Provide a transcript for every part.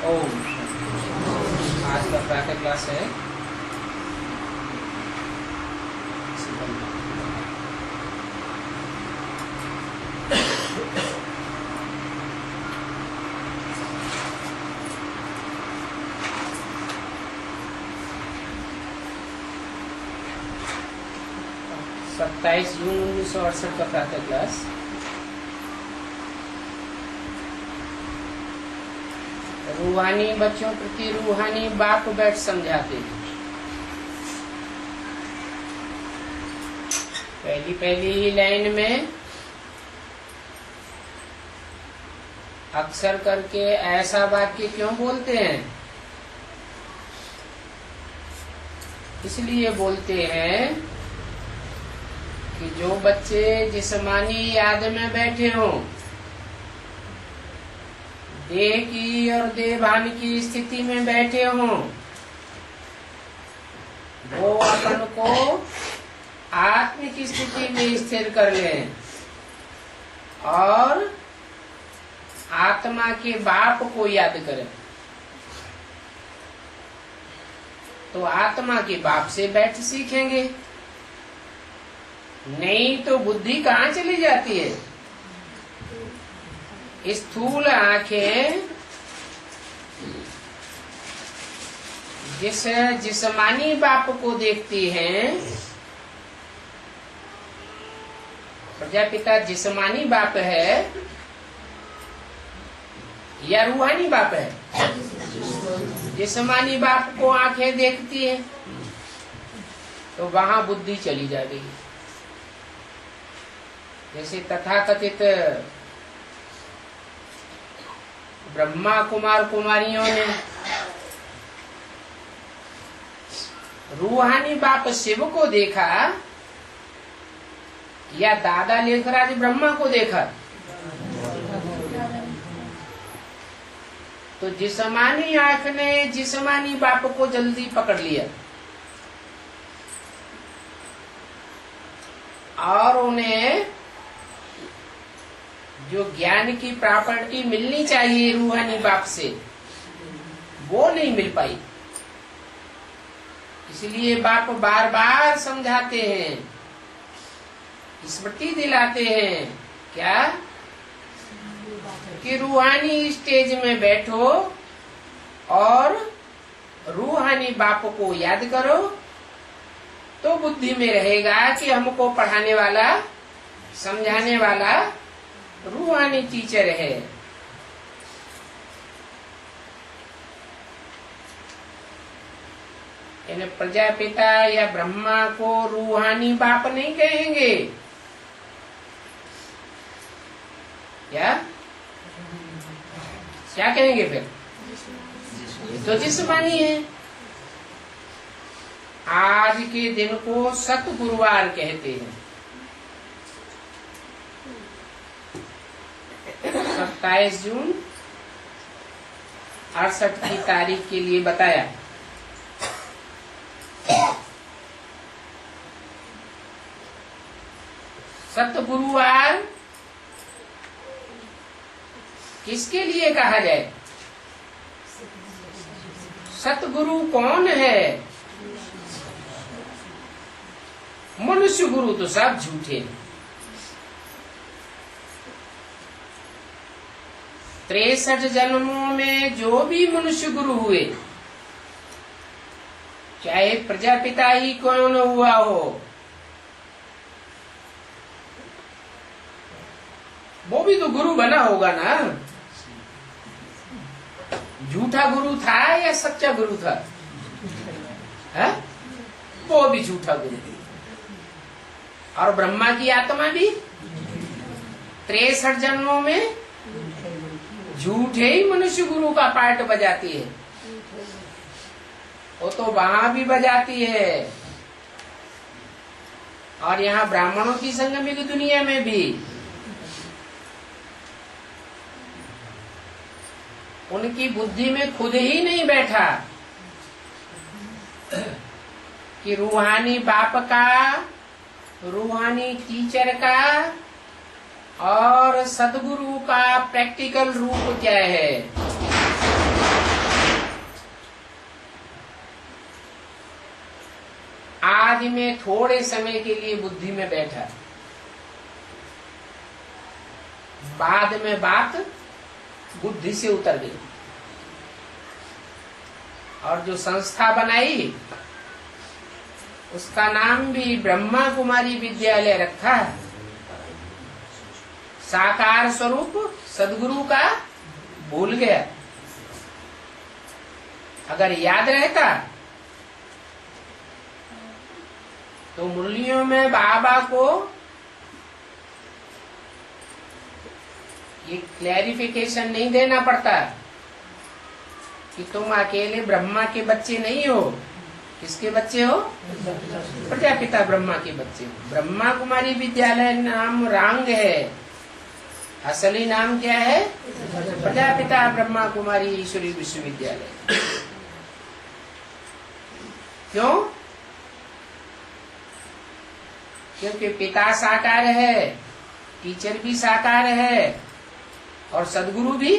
ओम। आज का प्रातः क्लास है सत्ताईस जून 1968 का प्रातः क्लास। रूहानी बच्चों प्रति रूहानी बाप बैठ समझाते हैं। पहली ही लाइन में अक्सर करके ऐसा वाक्य क्यों बोलते हैं? इसलिए बोलते हैं कि जो बच्चे जिस्मानी याद में बैठे हों, देह की और देहभान की स्थिति में बैठे हों, वो अपन को आत्म की स्थिति में स्थिर कर लें और आत्मा के बाप को याद करें। तो आत्मा के बाप से बैठ सीखेंगे, नहीं तो बुद्धि कहाँ चली जाती है? स्थूल आंखें जिस जिस्मानी बाप को देखती हैं, प्रजापिता जिस्मानी बाप है या रूहानी बाप है? जिस्मानी बाप को आंखें देखती है तो वहां बुद्धि चली जाएगी। जैसे तथाकथित ब्रह्मा कुमार कुमारियों ने रूहानी बाप शिव को देखा या दादा लेखराज ब्रह्मा को देखा? तो जिस्मानी आंख ने जिस्मानी बाप को जल्दी पकड़ लिया और उन्हें जो ज्ञान की प्रॉपर्टी मिलनी चाहिए रूहानी बाप से, वो नहीं मिल पाई। इसलिए बाप बार बार समझाते हैं, स्मृति दिलाते हैं क्या कि रूहानी स्टेज में बैठो और रूहानी बाप को याद करो, तो बुद्धि में रहेगा कि हमको पढ़ाने वाला समझाने वाला रूहानी टीचर है। इन प्रजापिता या ब्रह्मा को रूहानी बाप नहीं कहेंगे क्या कहेंगे फिर? तो जिस्मानी है। आज के दिन को सतगुरुवार कहते हैं। 27 जून 68 की तारीख के लिए बताया। सतगुरुवार किसके लिए कहा जाए? सतगुरु कौन है? मनुष्य गुरु तो सब झूठे हैं। 63 जन्मों में जो भी मनुष्य गुरु हुए, चाहे प्रजापिता ही कौन हुआ हो, वो भी तो गुरु बना होगा ना। झूठा गुरु था या सच्चा गुरु था? है? वो भी झूठा गुरु। और ब्रह्मा की आत्मा भी 63 जन्मों में झूठे ही मनुष्य गुरु का पार्ट बजाती है। वो तो वहां भी बजाती है और यहाँ ब्राह्मणों की संगमिक दुनिया में भी। उनकी बुद्धि में खुद ही नहीं बैठा कि रूहानी बाप का, रूहानी टीचर का और सदगुरु का प्रैक्टिकल रूप क्या है? आज मैं थोड़े समय के लिए बुद्धि में बैठा, बाद में बात बुद्धि से उतर गई, और जो संस्था बनाई उसका नाम भी ब्रह्मा कुमारी विद्यालय रखा है। साकार स्वरूप सदगुरु का भूल गया। अगर याद रहता तो मुरलियों में बाबा को ये क्लैरिफिकेशन नहीं देना पड़ता कि तुम अकेले ब्रह्मा के बच्चे नहीं हो। किसके बच्चे हो? प्रजापिता ब्रह्मा के बच्चे हो। ब्रह्मा कुमारी विद्यालय नाम रांग है, असली नाम क्या है? प्रजापिता ब्रह्मा कुमारी ईश्वरी विश्वविद्यालय। क्यों? क्योंकि पिता साकार है, टीचर भी साकार है, और सदगुरु भी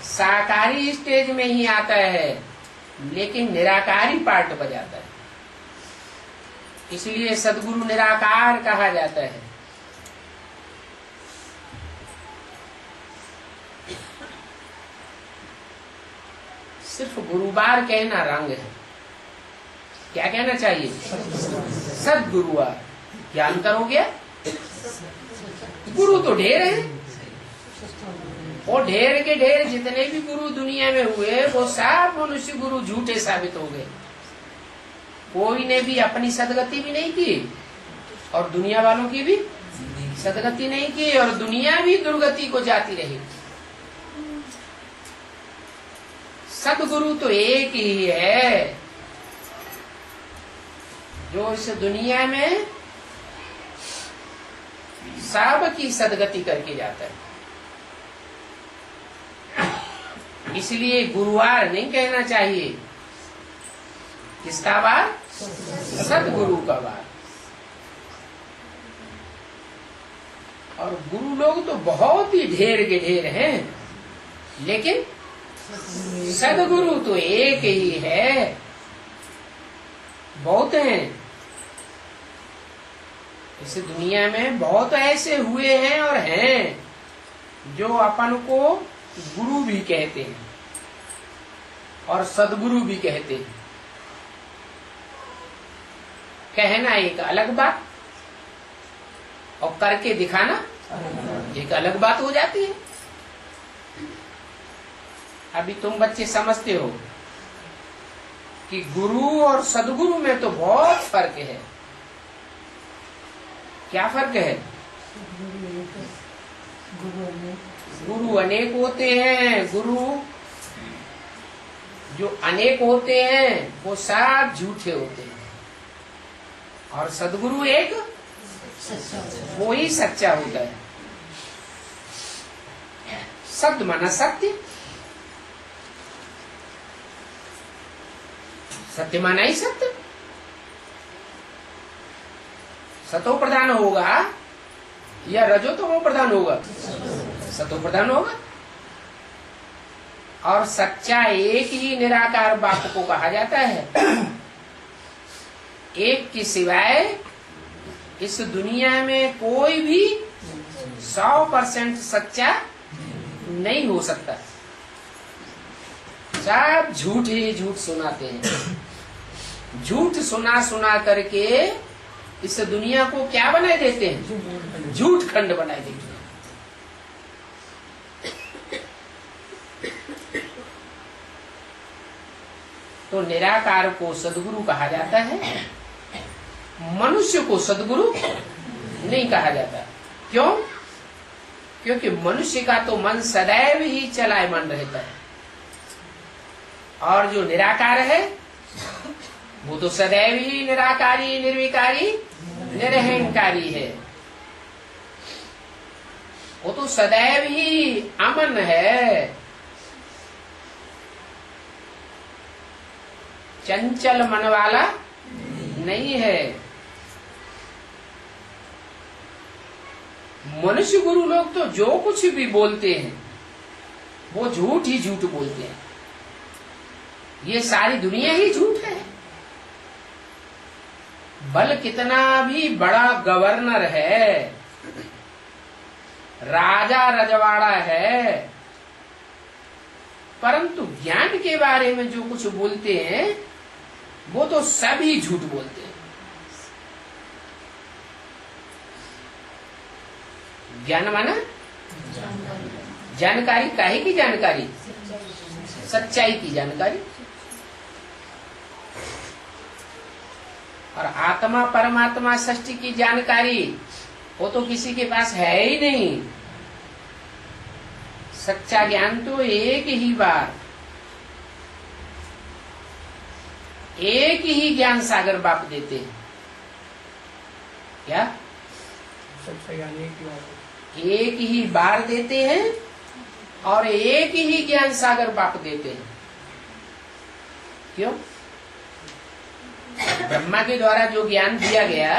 साकारी स्टेज में ही आता है, लेकिन निराकारी पार्ट बजाता है। इसलिए सदगुरु निराकार कहा जाता है। सिर्फ गुरुवार कहना रंग है। क्या कहना चाहिए? सदगुरुवार। क्या अंतर हो गया? गुरु तो ढेर है, और ढेर के ढेर जितने भी गुरु दुनिया में हुए वो सब मनुष्य गुरु झूठे साबित हो गए। कोई ने भी अपनी सदगति भी नहीं की, और दुनिया वालों की भी सदगति नहीं की, और दुनिया भी दुर्गति को जाती रही। सदगुरु तो एक ही है जो इस दुनिया में सब की सदगति करके जाता है। इसलिए गुरुवार नहीं कहना चाहिए। किसका वार? सदगुरु का वार। और गुरु लोग तो बहुत ही ढेर के ढेर हैं, लेकिन सदगुरु तो एक ही है। बहुत हैं इस दुनिया में, बहुत ऐसे हुए हैं और हैं जो अपन को गुरु भी कहते हैं और सदगुरु भी कहते हैं। कहना एक अलग बात और करके दिखाना एक अलग बात हो जाती है। अभी तुम बच्चे समझते हो कि गुरु और सदगुरु में तो बहुत फर्क है। क्या फर्क है? गुरु अनेक होते हैं। गुरु जो अनेक होते हैं वो सब झूठे होते हैं, और सदगुरु एक वो ही सच्चा होता है। सत्य माना सत्य, सत्य माना ही सत्य। सतो प्रधान होगा या रजो तमो प्रधान होगा? सतो प्रधान होगा। और सच्चा एक ही निराकार बाप को कहा जाता है। एक के सिवाय इस दुनिया में कोई भी 100% सच्चा नहीं हो सकता। सब झूठ ही झूठ सुनाते हैं। झूठ सुना सुना करके इस दुनिया को क्या बनाए देते हैं? झूठ खंड बनाए देते हैं। तो निराकार को सदगुरु कहा जाता है, मनुष्य को सदगुरु नहीं कहा जाता। क्यों? क्योंकि मनुष्य का तो मन सदैव ही चलायमान रहता है, और जो निराकार है वो तो सदैव ही निराकारी, निर्विकारी, निरहंकारी है। वो तो सदैव ही अमन है, चंचल मन वाला नहीं है। मनुष्य गुरु लोग तो जो कुछ भी बोलते हैं वो झूठ ही झूठ बोलते हैं। ये सारी दुनिया ही झूठ है। बल कितना भी बड़ा गवर्नर है, राजा रजवाड़ा है, परंतु ज्ञान के बारे में जो कुछ बोलते हैं वो तो सभी झूठ बोलते हैं। ज्ञान माना जानकारी, काहे की जानकारी? सच्चाई की जानकारी। और आत्मा परमात्मा सृष्टि की जानकारी वो तो किसी के पास है ही नहीं। सच्चा ज्ञान तो एक ही बार, एक ही ज्ञान सागर बाप देते हैं। क्या सच्चा ज्ञान एक ही बार देते हैं और एक ही ज्ञान सागर बाप देते हैं। क्यों? ब्रह्मा के द्वारा जो ज्ञान दिया गया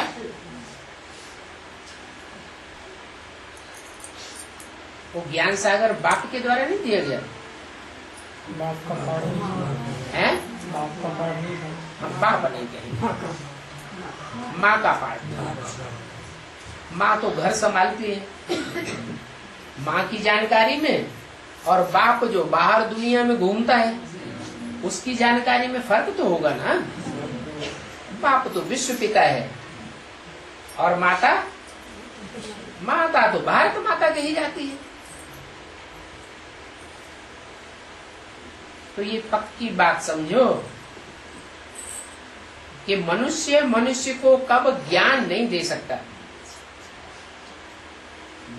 वो ज्ञान सागर बाप के द्वारा नहीं दिया गया। बाप का पाठ है? बाप का पाठ नहीं है। हम बाप नहीं कहेंगे, माँ का पाठ। माँ तो घर संभालती है, माँ की जानकारी में, और बाप जो बाहर दुनिया में घूमता है उसकी जानकारी में फर्क तो होगा ना। बाप तो विश्व पिता है और माता, माता तो भारत माता कही जाती है। तो ये पक्की बात समझो कि मनुष्य मनुष्य को कब ज्ञान नहीं दे सकता।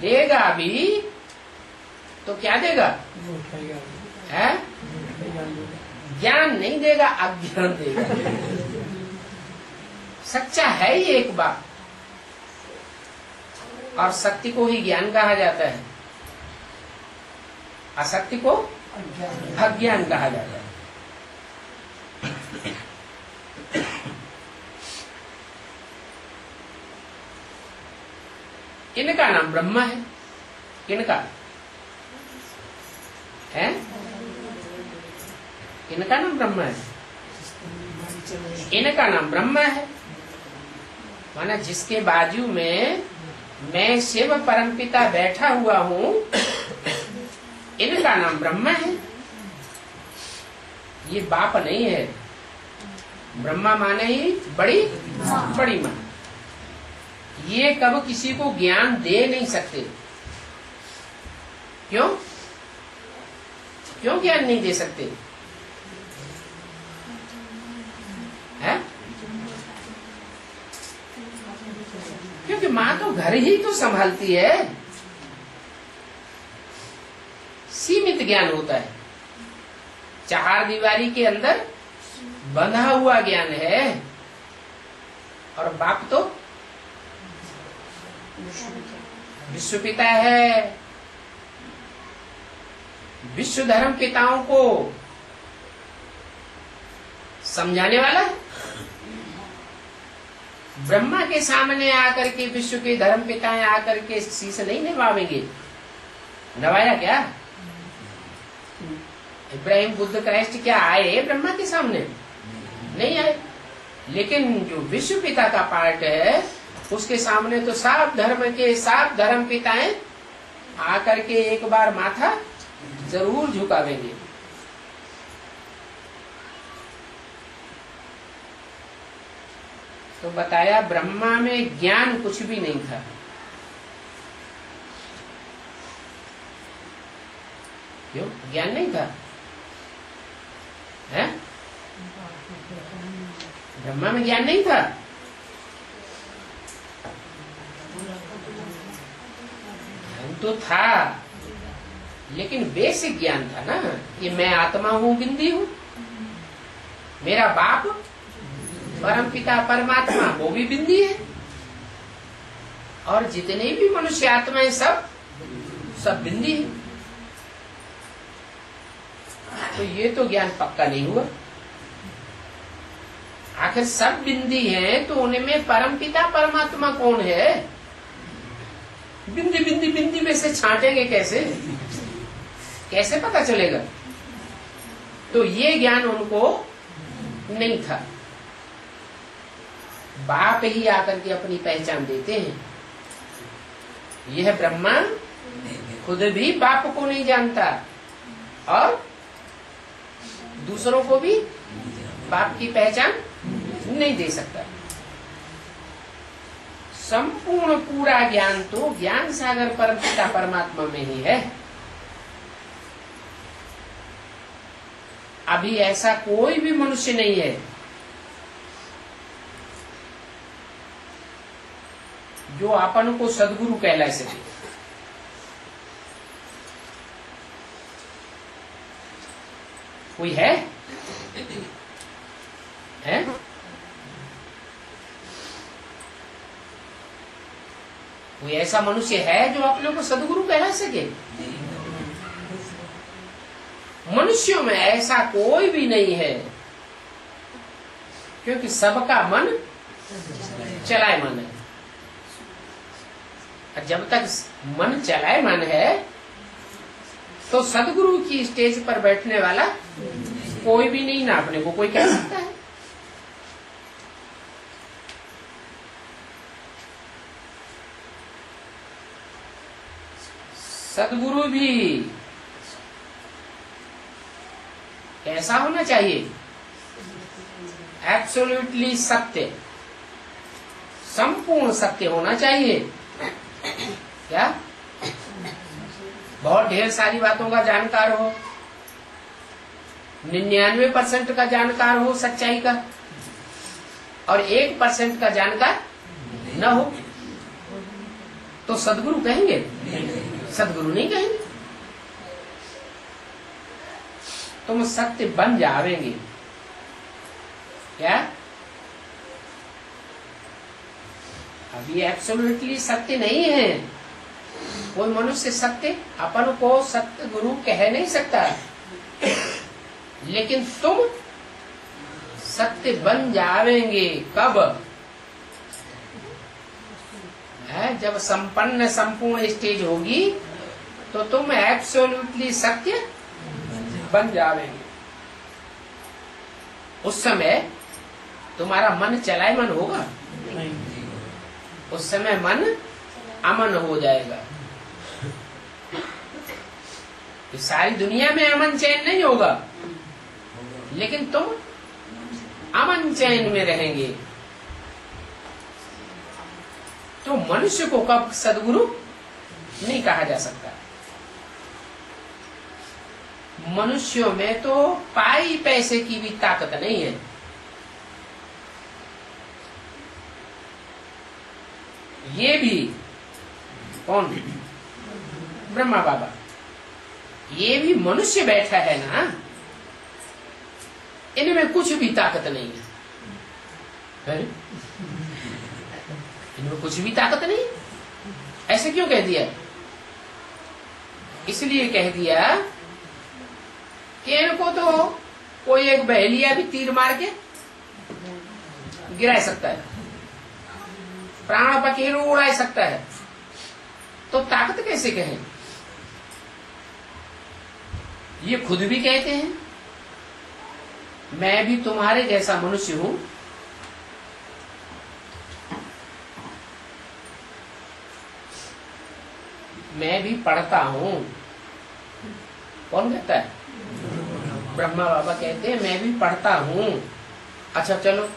देगा भी तो क्या देगा? है? ज्ञान नहीं देगा, अज्ञान देगा। सच्चा है ही एक बात, और सत्य को ही ज्ञान कहा जाता है, असत्य को अज्ञान कहा जाता है। किनका नाम ब्रह्मा है? किनका है? किनका नाम ब्रह्मा है? इनका नाम ब्रह्मा है। माना जिसके बाजू में मैं शिव परमपिता बैठा हुआ हूँ, इनका नाम ब्रह्मा है। ये बाप नहीं है। ब्रह्मा माने ही बड़ी बड़ी मां। ये कब किसी को ज्ञान दे नहीं सकते। क्यों? क्यों ज्ञान नहीं दे सकते? है? क्योंकि माँ तो घर ही तो संभालती है। सीमित ज्ञान होता है, चार दीवारी के अंदर बंधा हुआ ज्ञान है। और बाप तो विश्व पिता है, विश्व धर्म पिताओं को समझाने वाला है। ब्रह्मा के सामने आकर के विश्व के धर्म पिताएं आकर के शीश नहीं निभावेंगे। नवाया क्या? इब्राहिम बुद्ध क्राइस्ट क्या आए ब्रह्मा के सामने? नहीं आए। लेकिन जो विश्व पिता का पार्ट है उसके सामने तो सात धर्म के सात धर्म पिताएं आकर के एक बार माथा जरूर झुकावेंगे। तो बताया ब्रह्मा में ज्ञान कुछ भी नहीं था। क्यों? ज्ञान नहीं था, है? ब्रह्मा में ज्ञान नहीं था। ज्ञान तो था, लेकिन बेसिक ज्ञान था ना कि मैं आत्मा हूँ, बिंदी हूँ। मेरा बाप परम पिता परमात्मा वो भी बिंदी है, और जितने भी मनुष्य आत्माएं सब बिंदी है। तो ये तो ज्ञान पक्का नहीं हुआ। आखिर सब बिंदी हैं तो उनमें परम पिता परमात्मा कौन है? बिंदी बिंदी बिंदी में से छांटेंगे कैसे? कैसे पता चलेगा? तो ये ज्ञान उनको नहीं था। बाप ही आकर के अपनी पहचान देते हैं। यह ब्रह्मा खुद भी बाप को नहीं जानता और दूसरों को भी बाप की पहचान नहीं दे सकता। संपूर्ण पूरा ज्ञान तो ज्ञान सागर परमपिता परमात्मा में ही है। अभी ऐसा कोई भी मनुष्य नहीं है जो अपन को सद्गुरु कहला सके। कोई है? है? कोई ऐसा मनुष्य है जो अपने को सद्गुरु कहला सके? मनुष्यों में ऐसा कोई भी नहीं है, क्योंकि सबका मन चलायमान है। जब तक मन चलायमान है तो सदगुरु की स्टेज पर बैठने वाला कोई भी नहीं ना अपने को कोई कह सकता है। सदगुरु भी कैसा होना चाहिए? एब्सोल्युटली सत्य, संपूर्ण सत्य होना चाहिए। क्या? बहुत ढेर सारी बातों का जानकार हो, 99% का जानकार हो सच्चाई का, और 1% का जानकार न हो, तो सदगुरु कहेंगे? सदगुरु नहीं कहेंगे। तुम सत्य बन जावेंगे। क्या? अभी एब्सोल्युटली सत्य नहीं है। कोई मनुष्य सत्य अपन को सत्य गुरु कह नहीं सकता, लेकिन तुम सत्य बन जावेंगे। कब? है जब संपन्न संपूर्ण स्टेज होगी तो तुम एब्सोल्युटली सत्य बन जावेंगे। उस समय तुम्हारा मन चलायमान होगा? उस समय मन अमन हो जाएगा। तो सारी दुनिया में अमन चैन नहीं होगा, लेकिन तुम अमन चैन में रहेंगे। तो मनुष्य को कब सदगुरु नहीं कहा जा सकता। मनुष्यों में तो पाई पैसे की भी ताकत नहीं है। ये भी कौन? ब्रह्मा बाबा। ये भी मनुष्य बैठा है ना, इनमें कुछ भी ताकत नहीं है। इनमें कुछ भी ताकत नहीं। ऐसे क्यों कह दिया? इसलिए कह दिया कि इनको तो कोई एक बहेलिया भी तीर मार के गिरा सकता है, प्राण पखेरु उड़ा सकता है, तो ताकत कैसे कहें? ये खुद भी कहते हैं मैं भी तुम्हारे जैसा मनुष्य हूं, मैं भी पढ़ता हूं। कौन कहता है? ब्रह्मा बाबा कहते हैं मैं भी पढ़ता हूं। अच्छा चलो,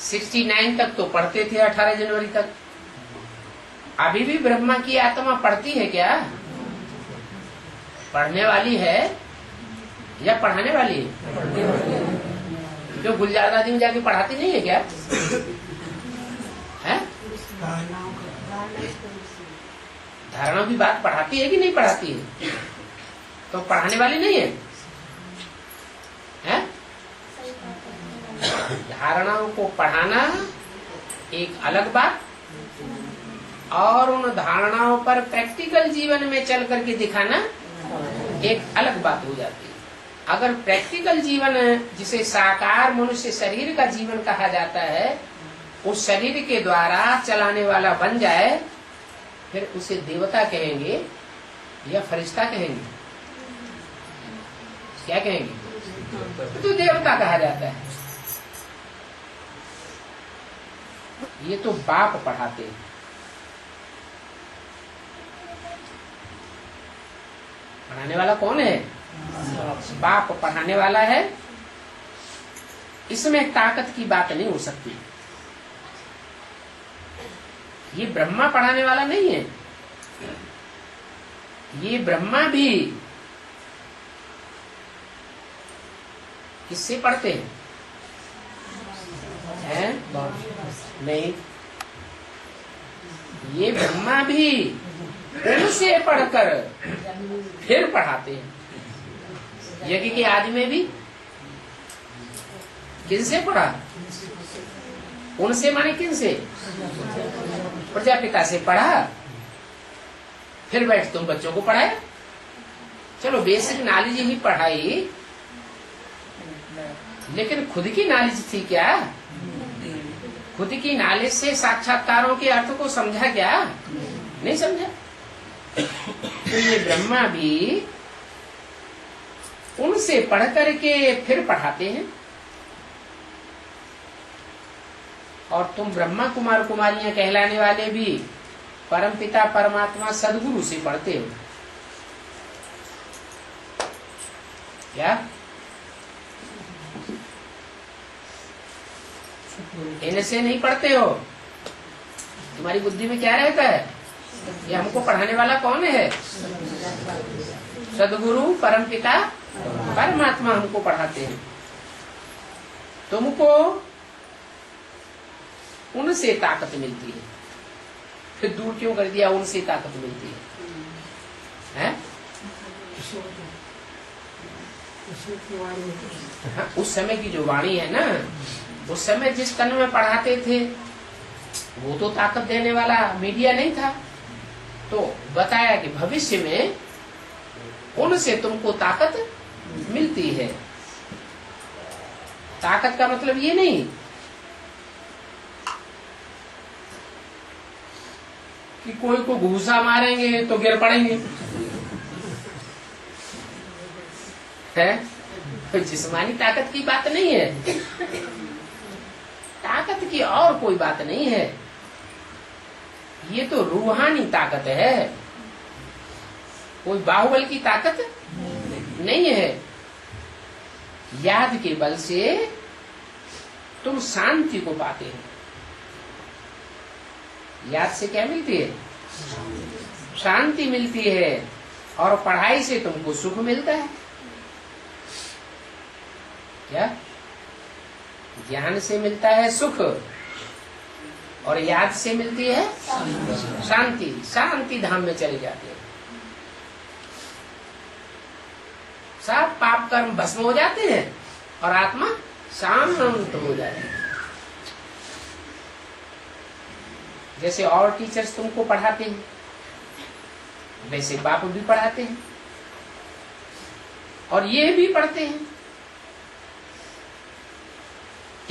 69 तक तो पढ़ते थे, 18 जनवरी तक। अभी भी ब्रह्मा की आत्मा पढ़ती है क्या? पढ़ने वाली है या पढ़ाने वाली है? जो गुलजार दादी में जाके पढ़ाती नहीं है क्या? है? धारणा की बात पढ़ाती है कि नहीं पढ़ाती है? तो पढ़ाने वाली नहीं है, है? धारणाओं को पढ़ाना एक अलग बात, और उन धारणाओं पर प्रैक्टिकल जीवन में चल करके दिखाना एक अलग बात हो जाती है। अगर प्रैक्टिकल जीवन, जिसे साकार मनुष्य शरीर का जीवन कहा जाता है, उस शरीर के द्वारा चलाने वाला बन जाए फिर उसे देवता कहेंगे या फरिश्ता कहेंगे? क्या कहेंगे? तो देवता कहा जाता है। ये तो बाप पढ़ाते हैं। पढ़ाने वाला कौन है? बाप पढ़ाने वाला है। इसमें ताकत की बात नहीं हो सकती। ये ब्रह्मा पढ़ाने वाला नहीं है। ये ब्रह्मा भी किससे पढ़ते हैं? नहीं, ये ब्रह्मा भी उनसे पढ़कर फिर पढ़ाते हैं। यज्ञ के आदि में भी किनसे पढ़ा? उनसे माने किनसे? प्रजापिता से पढ़ा, फिर बैठ तुम बच्चों को पढ़ाया। चलो बेसिक नॉलेज ही पढ़ाई, लेकिन खुद की नॉलेज थी क्या? खुद की नॉलेज से साक्षात्कारों के अर्थ को समझा क्या? नहीं समझा। तो ये ब्रह्मा भी उनसे पढ़ करके फिर पढ़ाते हैं। और तुम ब्रह्मा कुमार कुमारियां कहलाने वाले भी परमपिता परमात्मा सदगुरु से पढ़ते हो क्या? इनसे नहीं पढ़ते हो? तुम्हारी बुद्धि में क्या रहता है? ये हमको पढ़ाने वाला कौन है? सदगुरु परमपिता परमात्मा हमको पढ़ाते हैं। तुमको उनसे ताकत मिलती है। फिर दूर क्यों कर दिया? उनसे ताकत मिलती है, हैं? हाँ, उस समय की जो वाणी है ना, उस समय जिस तन में पढ़ाते थे वो तो ताकत देने वाला मीडिया नहीं था। तो बताया कि भविष्य में उनसे तुमको ताकत मिलती है। ताकत का मतलब ये नहीं कि कोई को घूसा मारेंगे तो गिर पड़ेंगे, है? तो जिस्मानी ताकत की बात नहीं है। ताकत की और कोई बात नहीं है। ये तो रूहानी ताकत है। कोई बाहुबल की ताकत नहीं है। याद के बल से तुम शांति को पाते हो। याद से क्या मिलती है? शांति मिलती है। और पढ़ाई से तुमको सुख मिलता है। क्या? ज्ञान से मिलता है सुख और याद से मिलती है शांति। शांति धाम में चले जाते हैं। सब पाप कर्म भस्म हो जाते हैं और आत्मा शांत हो जाती है। जैसे और टीचर्स तुमको पढ़ाते हैं, वैसे बाप भी पढ़ाते हैं और ये भी पढ़ते हैं।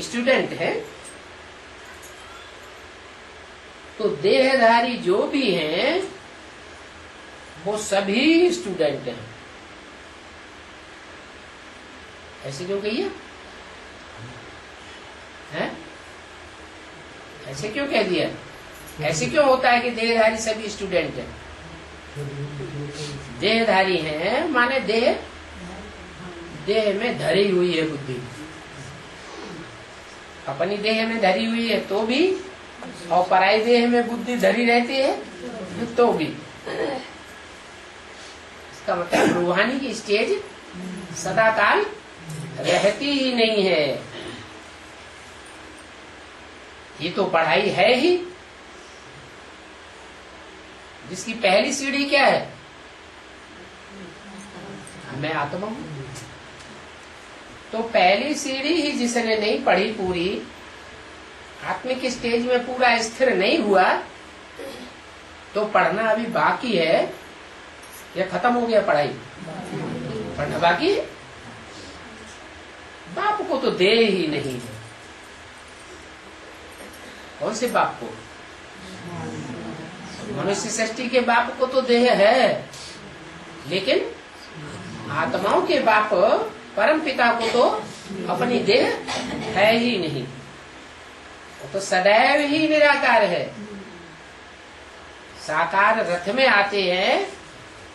स्टूडेंट है तो देहधारी जो भी हैं वो सभी स्टूडेंट हैं। ऐसे क्यों कहिए? हैं? ऐसे क्यों कह दिया? ऐसे क्यों होता है कि देहधारी सभी स्टूडेंट हैं? देहधारी हैं माने देह में धरी हुई है बुद्धि। अपनी देह में धरी हुई है तो भी, और पराई देह में बुद्धि धरी रहती है तो भी। इसका मतलब रूहानी की स्टेज सदाकाल रहती ही नहीं है। ये तो पढ़ाई है ही, जिसकी पहली सीढ़ी क्या है? मैं आत्मा हूं। तो पहली सीढ़ी ही जिसने नहीं पढ़ी पूरी, आत्मिक स्टेज में पूरा स्थिर नहीं हुआ, तो पढ़ना अभी बाकी है या खत्म हो गया पढ़ाई? पढ़ना बाकी है। बाप को तो दे ही नहीं है। कौन से बाप को? मनुष्य सृष्टि के बाप को तो देह है, लेकिन आत्माओं के बाप परम पिता को तो अपनी देह है ही नहीं। वो तो सदैव ही निराकार है। साकार रथ में आते हैं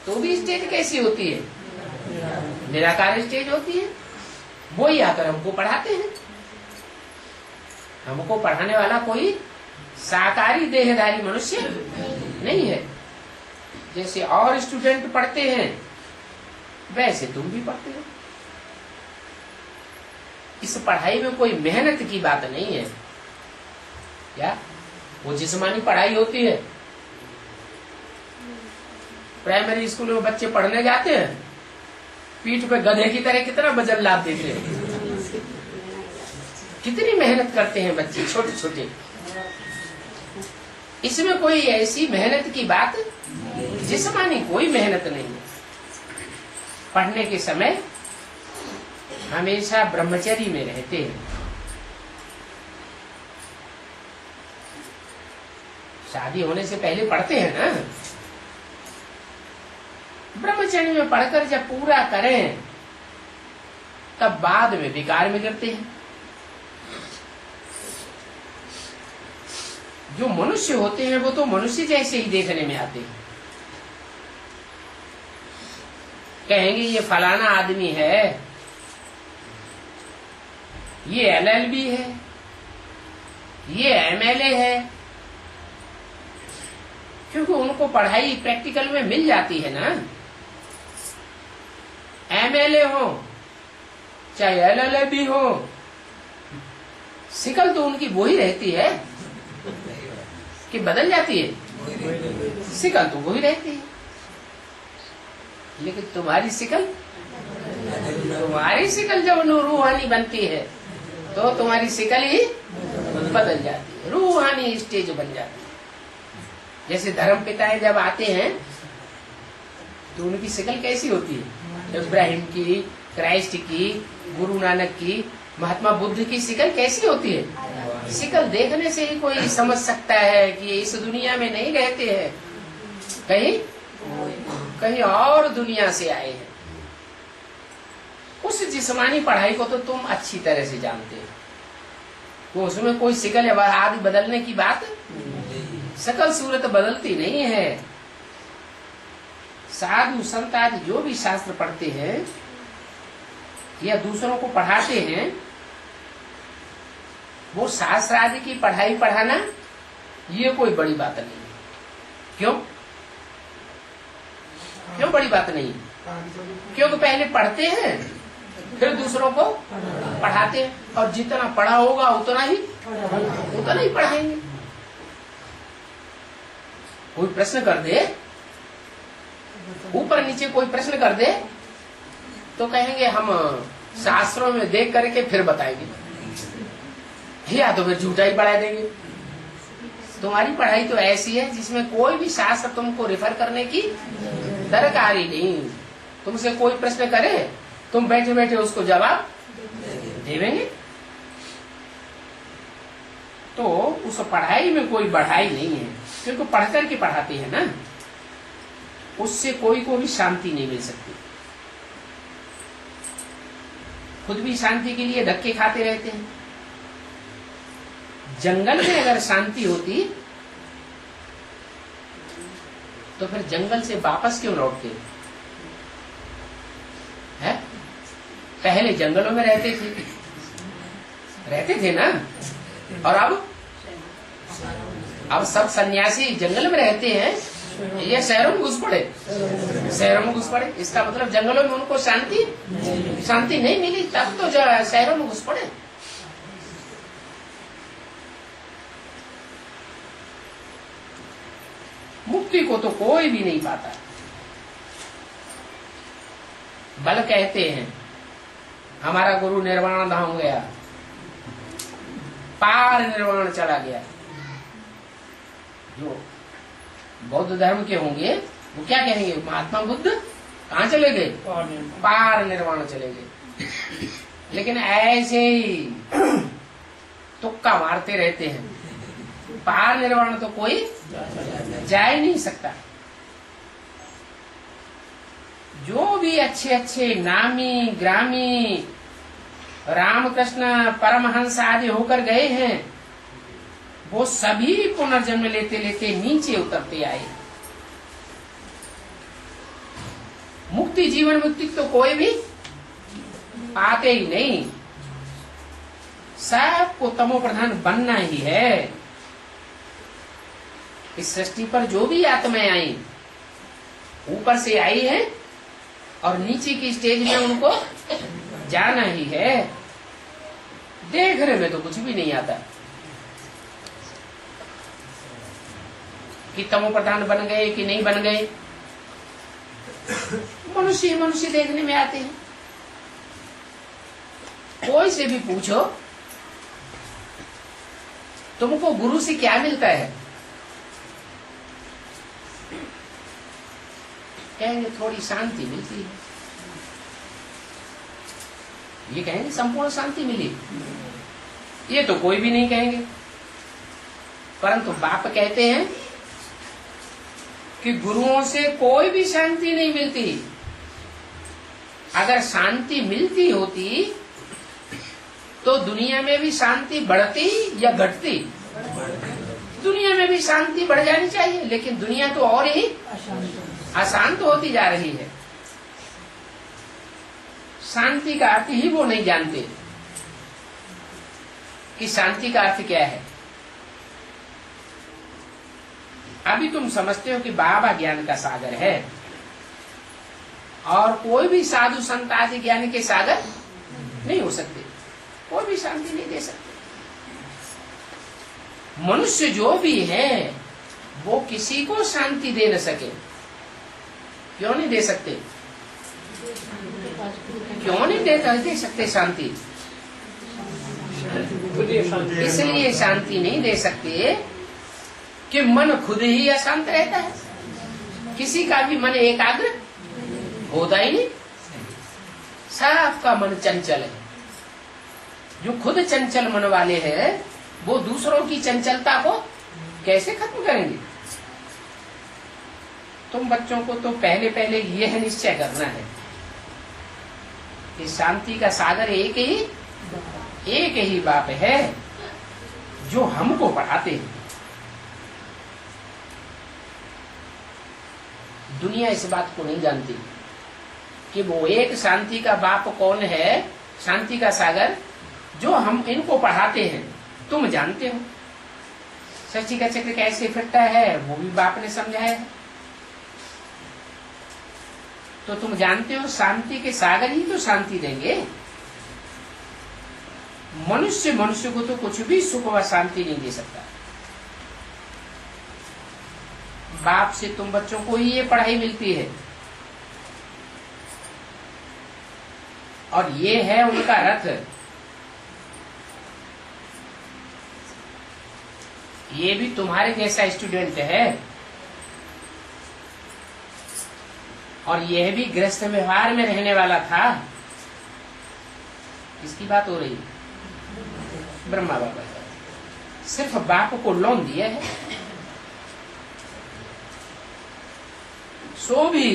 तो भी स्टेज कैसी होती है? निराकार स्टेज होती है। वो ही आकर हमको पढ़ाते हैं। हमको पढ़ाने वाला कोई साकारी देहधारी मनुष्य नहीं है। जैसे और स्टूडेंट पढ़ते हैं वैसे तुम भी पढ़ते हो। इस पढ़ाई में कोई मेहनत की बात नहीं है। क्या वो जिस्मानी पढ़ाई होती है? प्राइमरी स्कूल में बच्चे पढ़ने जाते हैं, पीठ पे गधे की तरह कितना वजन लाद देते हैं। कितनी मेहनत करते हैं बच्चे छोटे छोटे। इसमें कोई ऐसी मेहनत की बात, जिस्मानी कोई मेहनत नहीं है। पढ़ने के समय हमेशा ब्रह्मचर्य में रहते हैं। शादी होने से पहले पढ़ते हैं ना। ब्रह्मचर्य में पढ़कर जब पूरा करें तब बाद में विकार में गिरते हैं। जो मनुष्य होते हैं वो तो मनुष्य जैसे ही देखने में आते हैं। कहेंगे ये फलाना आदमी है, ये LLB है, ये MLA है, क्योंकि उनको पढ़ाई प्रैक्टिकल में मिल जाती है ना। MLA हो चाहे LLB हो, शिकल तो उनकी वही रहती है कि बदल जाती है। शिकल तो वही रहती है, लेकिन तुम्हारी शिकल जब रूहानी बनती है तो तुम्हारी शिकल ही बदल जाती है, रूहानी स्टेज बन जाती है। जैसे धर्म पिताएं जब आते हैं तो उनकी शिकल कैसी होती है? इब्राहिम की, क्राइस्ट की, गुरु नानक की, महात्मा बुद्ध की शिकल कैसी होती है? शिकल देखने से ही कोई समझ सकता है कि इस दुनिया में नहीं रहते हैं, कहीं और दुनिया से आए हैं। उस जिस्मानी पढ़ाई को तो तुम अच्छी तरह से जानते हो। तो उसमें कोई शिकल आदि बदलने की बात, शकल सूरत बदलती नहीं है। साधु संत आदि जो भी शास्त्र पढ़ते हैं या दूसरों को पढ़ाते हैं, वो शास्त्र आदि की पढ़ाई पढ़ाना ये कोई बड़ी बात नहीं है। क्यों बड़ी बात नहीं? क्योंकि पहले पढ़ते हैं फिर दूसरों को पढ़ाते हैं, और जितना पढ़ा होगा उतना ही पढ़ाएंगे। कोई प्रश्न कर दे, ऊपर नीचे कोई प्रश्न कर दे तो कहेंगे हम शास्त्रों में देख करके फिर बताएंगे, या तो फिर झूठा ही पढ़ा देंगे। तुम्हारी पढ़ाई तो ऐसी है जिसमें कोई भी शास्त्र तुमको रेफर करने की दरकार ही नहीं। तुमसे कोई प्रश्न करे तुम बैठे बैठे उसको जवाब देवेंगे। तो उस पढ़ाई में कोई बढ़ाई नहीं है, क्योंकि पढ़ करके पढ़ाते हैं ना। उससे कोई को भी शांति नहीं मिल सकती। खुद भी शांति के लिए धक्के खाते रहते हैं। जंगल में अगर शांति होती तो फिर जंगल से वापस क्यों लौटते हैं? पहले जंगलों में रहते थे ना, और अब सब सन्यासी जंगल में रहते हैं या शहरों में घुस पड़े। इसका मतलब जंगलों में उनको शांति नहीं मिली, तब तो शहरों में घुस पड़े। मुक्ति को तो कोई भी नहीं पाता। बल कहते हैं हमारा गुरु निर्वाण धाम गया, पार निर्वाण चला गया। जो बौद्ध धर्म के होंगे वो क्या कहेंगे? महात्मा बुद्ध कहाँ चले गए? पार निर्वाण चले गए। लेकिन ऐसे ही तुक्का मारते रहते हैं। पार निर्वाण तो कोई जा ही नहीं सकता। जो भी अच्छे अच्छे नामी ग्रामी रामकृष्ण परमहंस आदि होकर गए हैं, वो सभी पुनर्जन्म लेते लेते नीचे उतरते आए। मुक्ति, जीवन मुक्ति तो कोई भी पाते ही नहीं। सबको तमो प्रधान बनना ही है। इस सृष्टि पर जो भी आत्माएं आई, ऊपर से आई है और नीचे की स्टेज में उनको जाना ही है। देखने में तो कुछ भी नहीं आता कि तमो प्रधान बन गए कि नहीं बन गए। मनुष्य मनुष्य देखने में आते हैं। कोई से भी पूछो तुमको गुरु से क्या मिलता है, कहेंगे थोड़ी शांति मिलती है। ये कहेंगे संपूर्ण शांति मिली, ये तो कोई भी नहीं कहेंगे। परंतु बाप कहते हैं कि गुरुओं से कोई भी शांति नहीं मिलती। अगर शांति मिलती होती तो दुनिया में भी शांति बढ़ती या घटती? दुनिया में भी शांति बढ़ जानी चाहिए, लेकिन दुनिया तो और ही अशांत होती जा रही है। शांति का अर्थ ही वो नहीं जानते कि शांति का अर्थ क्या है। अभी तुम समझते हो कि बाबा ज्ञान का सागर है और कोई भी साधु संत आदि ज्ञान के सागर नहीं हो सकते, कोई भी शांति नहीं दे सकते। मनुष्य जो भी है वो किसी को शांति दे न सके। क्यों नहीं दे सकते? क्यों नहीं दे सकते शांति? इसलिए शांति नहीं दे सकते कि मन खुद ही अशांत रहता है। किसी का भी मन एकाग्र होता ही नहीं, सबका मन चंचल है। जो खुद चंचल मन वाले हैं वो दूसरों की चंचलता को कैसे खत्म करेंगे? तुम बच्चों को तो पहले पहले यह निश्चय करना है कि शांति का सागर एक ही बाप है जो हमको पढ़ाते हैं। दुनिया इस बात को नहीं जानती कि वो एक शांति का बाप कौन है, शांति का सागर जो हम इनको पढ़ाते हैं। तुम जानते हो सृष्टि का चक्र कैसे फिरता है, वो भी बाप ने समझाया है। तो तुम जानते हो शांति के सागर ही तो शांति देंगे। मनुष्य मनुष्य को तो कुछ भी सुख व शांति नहीं दे सकता। बाप से तुम बच्चों को ही ये पढ़ाई मिलती है और ये है उनका रथ। ये भी तुम्हारे जैसा स्टूडेंट है और यह भी गृहस्थ व्यवहार में रहने वाला था। किसकी बात हो रही है? ब्रह्मा बाबा। सिर्फ बाप को लोन दिया है, सो भी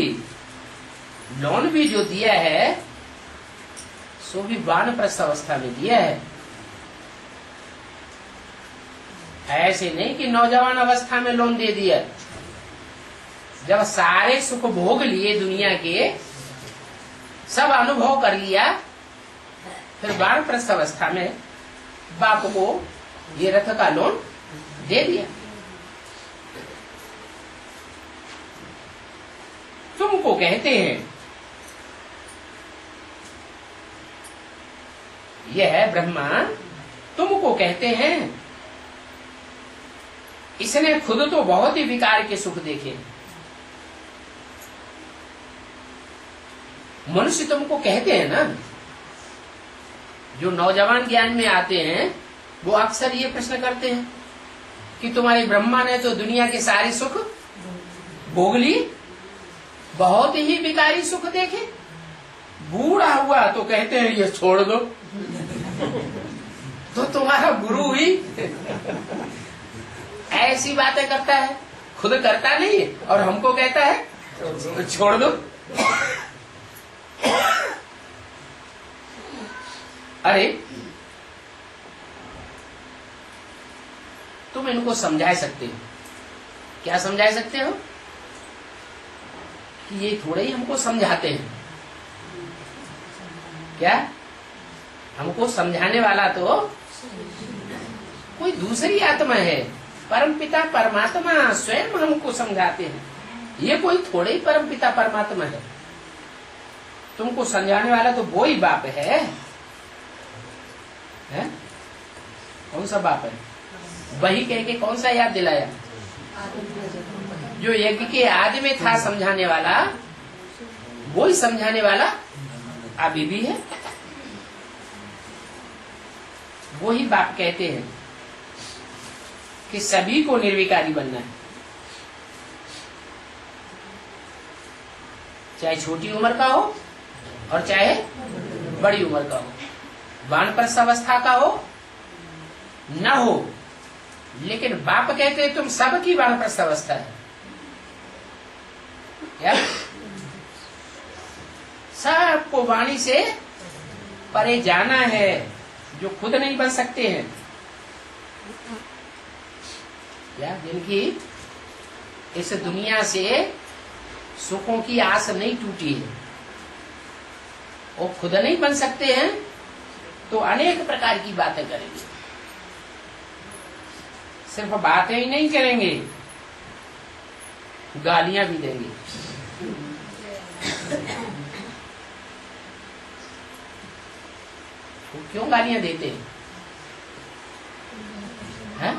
लोन भी जो दिया है सो भी वानप्रस्थ अवस्था में दिया है। ऐसे नहीं कि नौजवान अवस्था में लोन दे दिया। जब सारे सुख भोग लिए दुनिया के, सब अनुभव कर लिया, फिर वानप्रस्थ अवस्था में बाप को ये रथ का लोन दे दिया। तुमको कहते हैं यह है ब्रह्मा, तुमको कहते हैं इसने खुद तो बहुत ही विकार के सुख देखे। मनुष्य तुमको कहते हैं ना, जो नौजवान ज्ञान में आते हैं वो अक्सर ये प्रश्न करते हैं कि तुम्हारे ब्रह्मा ने तो दुनिया के सारे सुख भोग लिए, बहुत ही विकारी सुख देखे। बूढ़ा हुआ तो कहते हैं ये छोड़ दो। तो तुम्हारा गुरु ही ऐसी बातें करता है, खुद करता नहीं और हमको कहता है छोड़ दो। अरे तुम इनको समझा सकते हो, क्या समझा सकते हो? कि ये थोड़े ही हमको समझाते हैं क्या? हमको समझाने वाला तो कोई दूसरी आत्मा है, परमपिता परमात्मा स्वयं हमको समझाते हैं। ये कोई थोड़े ही परमपिता परमात्मा है। तुमको समझाने वाला तो वो ही बाप है? कौन सा बाप है? वही कह के कौन सा याद दिलाया? जो यज्ञ के आदि में था समझाने वाला, वो ही समझाने वाला अभी भी है। वो ही बाप कहते हैं कि सभी को निर्विकारी बनना है, चाहे छोटी उम्र का हो और चाहे बड़ी उम्र का हो, वानप्रस्थ अवस्था का हो न हो। लेकिन बाप कहते हैं तुम सबकी वानप्रस्थ अवस्था है। क्या? सबको वाणी से परे जाना है, जो खुद नहीं बन सकते हैं, क्या? जिनकी इस दुनिया से सुखों की आस नहीं टूटी है, वो खुद नहीं बन सकते हैं, तो अनेक प्रकार की बातें करेंगे। सिर्फ बातें ही नहीं करेंगे, गालियां भी देंगे। वो क्यों गालियां देते हैं?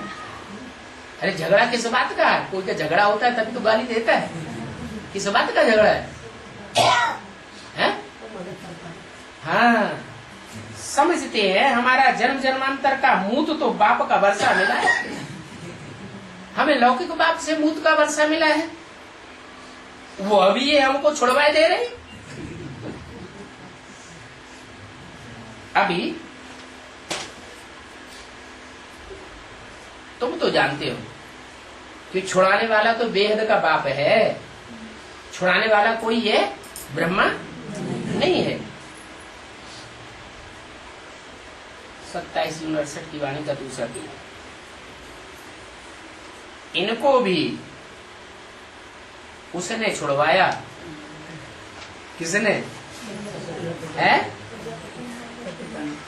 अरे झगड़ा किस बात का? कोई का झगड़ा होता है तभी तो गाली देता है। किस बात का झगड़ा है? हाँ, समझते हैं हमारा जन्म जन्मांतर का मूत तो बाप का वर्षा मिला है, हमें लौकिक बाप से मूत का वर्षा मिला है, वो अभी ये हमको छुड़वाए दे रहे। अभी तुम तो जानते हो कि छुड़ाने वाला तो बेहद का बाप है, छुड़ाने वाला कोई है ब्रह्मा नहीं है। 27:59 की वाणी का दूसरा दिन। इनको भी उसने छुड़वाया। किसने? है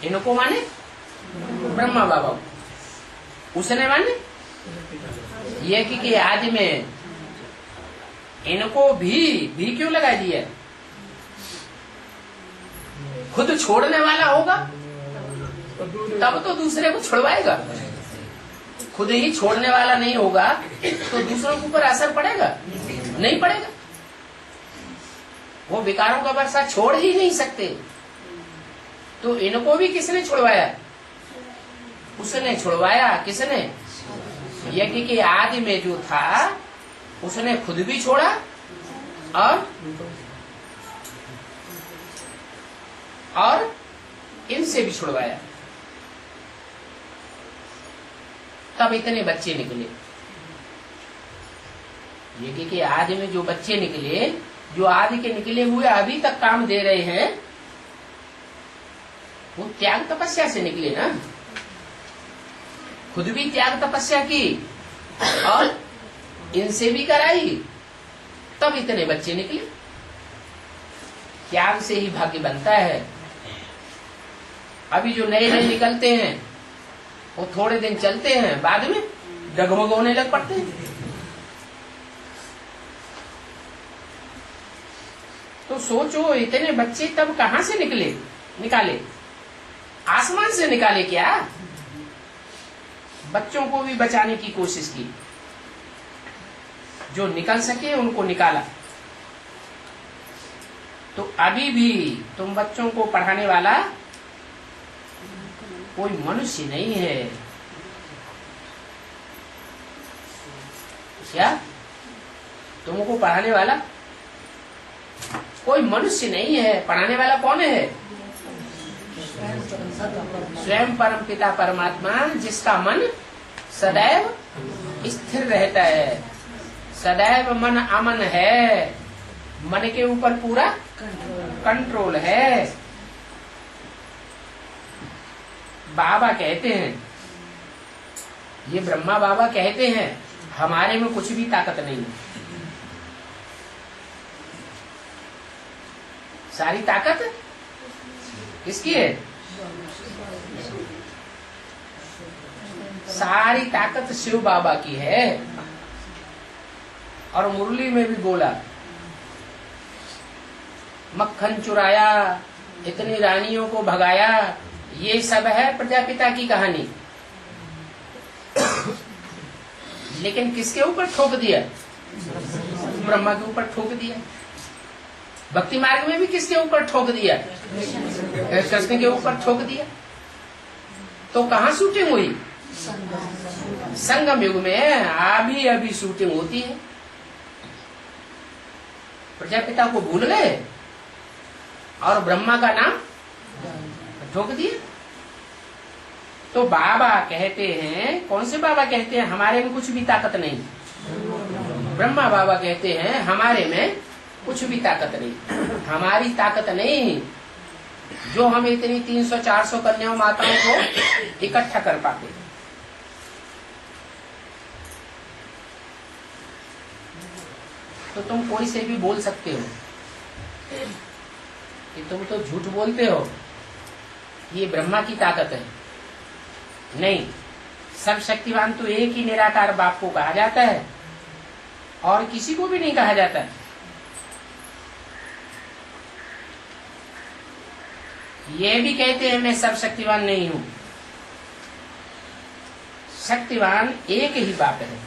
इनको माने ब्रह्मा बाबा, उसने माने ये कि आदि में इनको भी क्यों लगा दिया? खुद छोड़ने वाला होगा तब तो दूसरे को छुड़वाएगा। खुद ही छोड़ने वाला नहीं होगा तो दूसरों के ऊपर असर पड़ेगा? नहीं पड़ेगा। वो विकारों का वर्षा छोड़ ही नहीं सकते। तो इनको भी किसने छुड़वाया? उसने छुड़वाया। किसने? यज्ञ के आदि में जो था उसने खुद भी छोड़ा और इनसे भी छुड़वाया। तब इतने बच्चे निकले। यज्ञ के आदि में जो बच्चे निकले, जो आदि के निकले हुए अभी तक काम दे रहे हैं, वो त्याग तपस्या से निकले ना। खुद भी त्याग तपस्या की और इनसे भी कराई, तब इतने बच्चे निकले। त्याग से ही भाग्य बनता है। अभी जो नए नए निकलते हैं वो थोड़े दिन चलते हैं, बाद में डगमग होने लग पड़ते हैं। तो सोचो इतने बच्चे तब कहां से निकाले? आसमान से निकाले क्या? बच्चों को भी बचाने की कोशिश की, जो निकल सके उनको निकाला। तो अभी भी तुम बच्चों को पढ़ाने वाला कोई मनुष्य नहीं है क्या? तुमको पढ़ाने वाला कोई मनुष्य नहीं है। पढ़ाने वाला कौन है? स्वयं परम पिता परमात्मा, जिसका मन सदैव स्थिर रहता है, सदैव मन अमन है, मन के ऊपर पूरा कंट्रोल है। बाबा कहते हैं, ये ब्रह्मा बाबा कहते हैं, हमारे में कुछ भी ताकत नहीं है। सारी ताकत किसकी है? सारी ताकत शिव बाबा की है। और मुरली में भी बोला, मक्खन चुराया, इतनी रानियों को भगाया, ये सब है प्रजापिता की कहानी। लेकिन किसके ऊपर ठोक दिया? ब्रह्मा के ऊपर ठोक दिया। भक्ति मार्ग में भी किसके ऊपर ठोक दिया? कृष्ण के ऊपर ठोक दिया। तो कहाँ शूटिंग हुई? संगम युग में अभी अभी शूटिंग होती है। प्रजापिता को भूल गए और ब्रह्मा का नाम ठोक दिया। तो बाबा कहते हैं, कौन से बाबा कहते हैं हमारे में कुछ भी ताकत नहीं? ब्रह्मा बाबा कहते हैं हमारे में कुछ भी ताकत नहीं। हमारी ताकत नहीं जो हम इतनी 300-400 कन्याओं माताओं को इकट्ठा कर पाते। तो तुम कोई से भी बोल सकते हो कि तुम तो झूठ बोलते हो, ये ब्रह्मा की ताकत है। नहीं, सब शक्तिवान तो एक ही निराकार बाप को कहा जाता है और किसी को भी नहीं कहा जाता है। ये भी कहते हैं मैं सब शक्तिवान नहीं हूं। शक्तिवान एक ही बाप है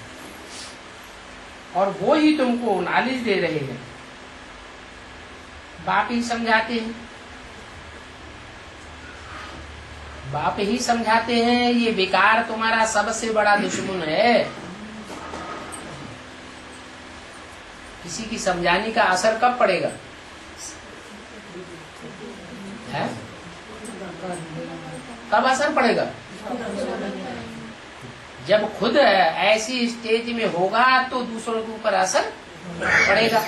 और वो ही तुमको नॉलेज दे रहे हैं। बाप ही समझाते हैं, बाप ही समझाते हैं। ये विकार तुम्हारा सबसे बड़ा दुश्मन है। किसी की समझाने का असर कब पड़ेगा? है? कब असर पड़ेगा? जब खुद ऐसी स्टेज में होगा तो दूसरों के ऊपर असर पड़ेगा।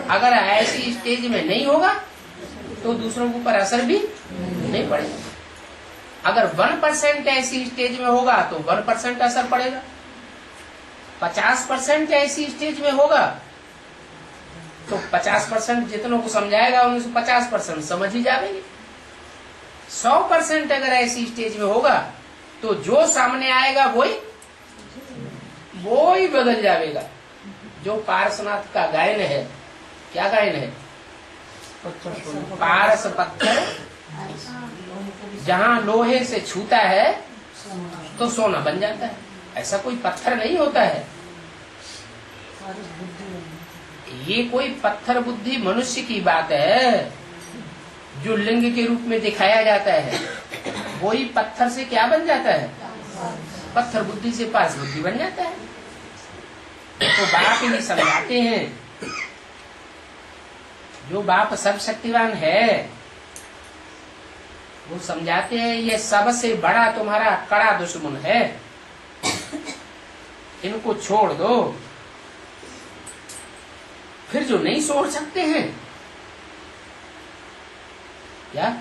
अगर ऐसी स्टेज में नहीं होगा तो दूसरों के ऊपर असर भी नहीं पड़ेगा। अगर 1% ऐसी स्टेज में होगा तो 1% असर पड़ेगा। 50% ऐसी स्टेज में होगा तो 50% जितनों को समझाएगा उनमें से 50% समझ ही जाएंगे। 100% अगर ऐसी स्टेज में होगा तो जो सामने आएगा वो ही बदल जाएगा। जो पारसनाथ का गायन है, क्या गायन है? पारस पत्थर जहाँ लोहे से छूता है तो सोना बन जाता है। ऐसा कोई पत्थर नहीं होता है। ये कोई पत्थर बुद्धि मनुष्य की बात है जो लिंग के रूप में दिखाया जाता है। वही पत्थर से क्या बन जाता है? पत्थर बुद्धि से पास बुद्धि बन जाता है। तो बाप ही समझाते हैं, जो बाप सब शक्तिवान है वो समझाते हैं ये सबसे बड़ा तुम्हारा कड़ा दुश्मन है, इनको छोड़ दो। फिर जो नहीं छोड़ सकते हैं, क्या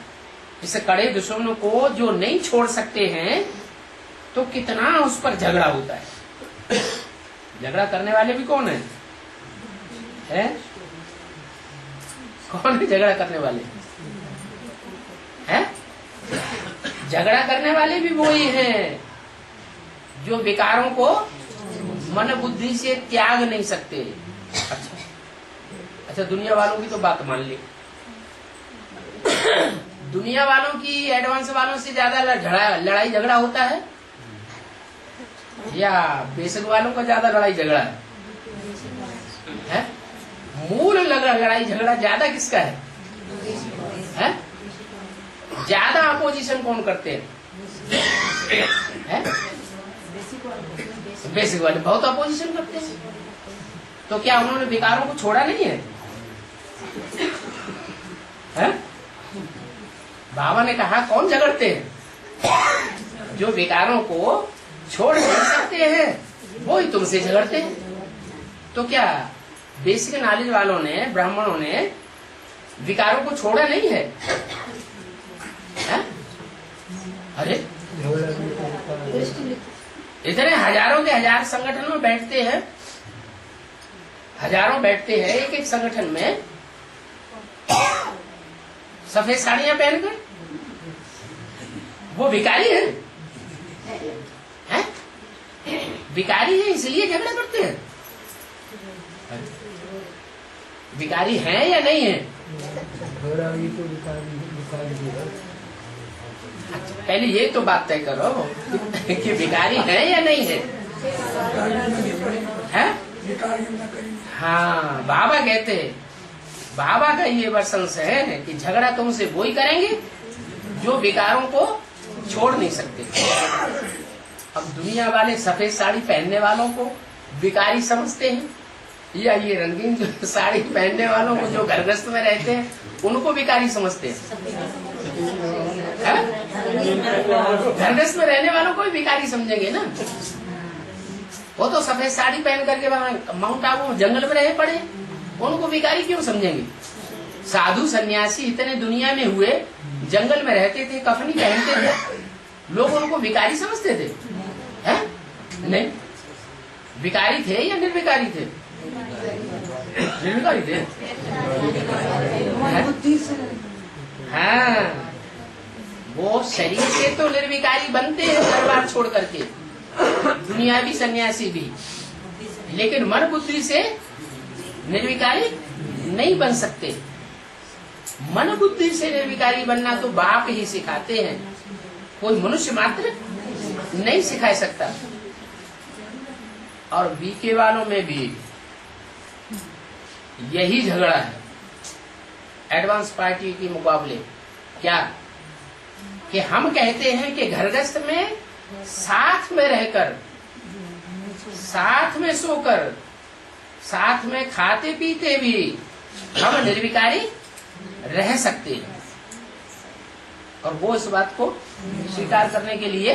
इस कड़े दुश्मनों को जो नहीं छोड़ सकते हैं तो कितना उस पर झगड़ा होता है। झगड़ा करने वाले भी कौन है? कौन है झगड़ा करने वाले? हैं? झगड़ा करने वाले भी वही हैं जो विकारों को मन बुद्धि से त्याग नहीं सकते। अच्छा, दुनिया वालों की तो बात मान ली। दुनिया वालों की एडवांस वालों से ज्यादा लड़ाई झगड़ा होता है या बेसिक वालों का ज्यादा लड़ाई झगड़ा है? मूल लड़ाई झगड़ा ज्यादा किसका है? ज्यादा अपोजिशन कौन करते हैं? बेसिक वाले बहुत अपोजिशन करते हैं। तो क्या उन्होंने विकारों को छोड़ा नहीं है? बाबा ने कहा कौन झगड़ते हैं? जो विकारों को छोड़ नहीं सकते हैं, वो ही तुमसे झगड़ते हैं। तो क्या बेसिक नॉलेज वालों ने, ब्राह्मणों ने विकारों को छोड़ा नहीं है? अरे इतने हजारों के हजार संगठन में बैठते हैं, हजारों बैठते हैं एक एक संगठन में, सफेद साड़ियां पहनकर। वो भिखारी है, हैं? भिखारी है इसलिए झगड़ा करते हैं। भिखारी हैं या नहीं है? पहले ये तो बात तय करो कि भिखारी है या नहीं है? हैं? हाँ, बाबा कहते हैं, बाबा का ये वर्षंस है कि झगड़ा तुमसे वो ही करेंगे जो विकारों को छोड़ नहीं सकते। अब दुनिया वाले सफेद साड़ी पहनने वालों को विकारी समझते हैं, या ये रंगीन जो साड़ी पहनने वालों को जो घरगृहस्थ में रहते हैं उनको विकारी समझते हैं? घरगृहस्थ में रहने वालों को भी विकारी समझेंगे ना। वो तो सफेद साड़ी पहन करके वहाँ माउंट आबू जंगल में रहे पड़े, उनको विकारी क्यों समझेंगे? साधु सन्यासी इतने दुनिया में हुए, जंगल में रहते थे, कफनी पहनते थे, लोग उनको विकारी समझते थे? हैं? नहीं, विकारी थे या निर्विकारी थे? निर्विकारी थे। हाँ, वो शरीर से तो निर्विकारी बनते हैं दरबार छोड़ करके, दुनियावी सन्यासी भी, लेकिन मन बुद्धि से निर्विकारी नहीं बन सकते। मन बुद्धि से निर्विकारी बनना तो बाप ही सिखाते हैं, कोई मनुष्य मात्र नहीं सिखा सकता। और बीके वालों में भी यही झगड़ा है एडवांस पार्टी के मुकाबले। क्या कि हम कहते हैं कि घरगृहस्थ में साथ में रहकर, साथ में सोकर, साथ में खाते पीते भी हम निर्विकारी रह सकते हैं, और वो इस बात को स्वीकार करने के लिए